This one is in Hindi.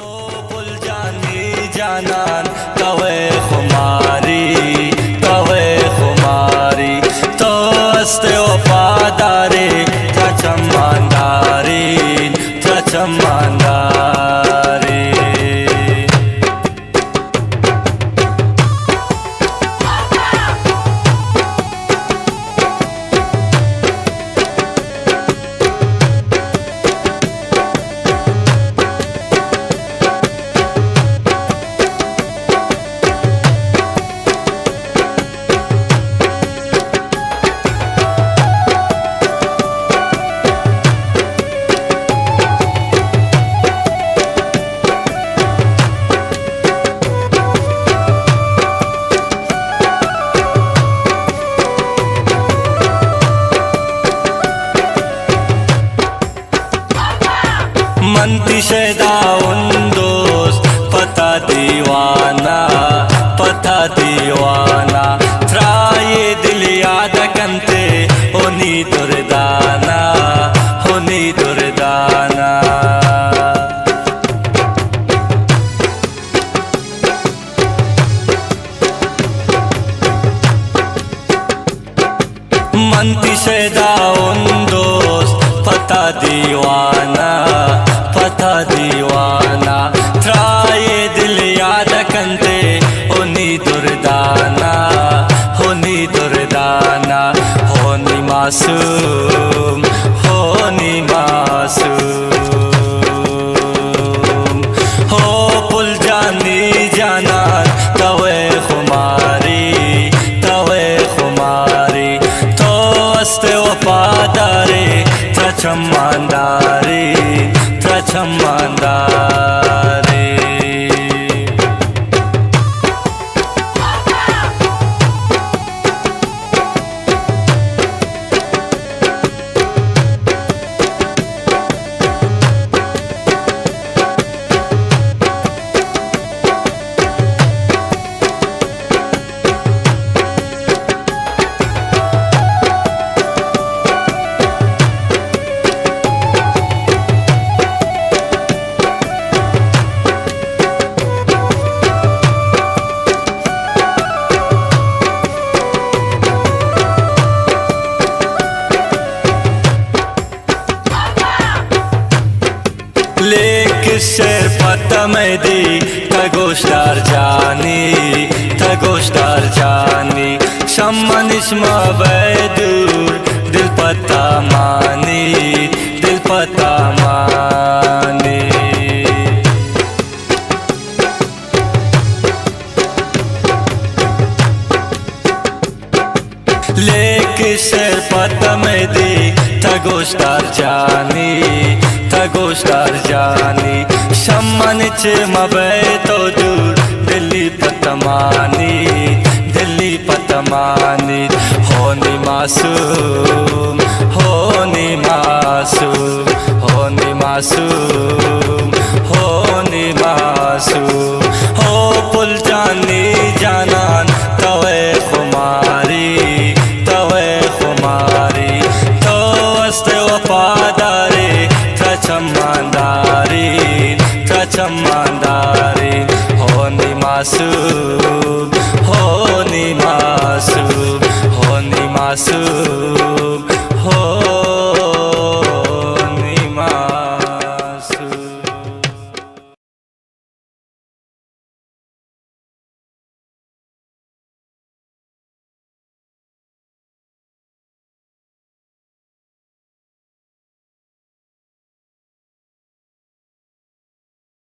हो पुल जानी जानान कवे खुमारी तो अस्ते वफादारी चम्मानदारी मनती शैदा उन दोस्त पता दीवाना त्राये दिल याद कंते होनी दुर्दाना मनती शैदा उन दोस्त पता दीवाना त्राये दिल याद कंते होनी दुर्दाना होनी मासूम हो पुल जानी जानान कवे खुमारी तो अस्ते वफादारी चम्मानदारी लेक शेर पता मैं दी तगोशदार जानी शम्मा निस्मा बैदूर दिल पता मानी लेक शेर पता मैं दी तगोशदार जानी शम्मा निचे मबे तो दूर दिल्ली पतमानी होनी मासूम हो पुल जानी जानान कवे खुमारी तो अस्ते वफादारी चम्मानदारी होनी मासूम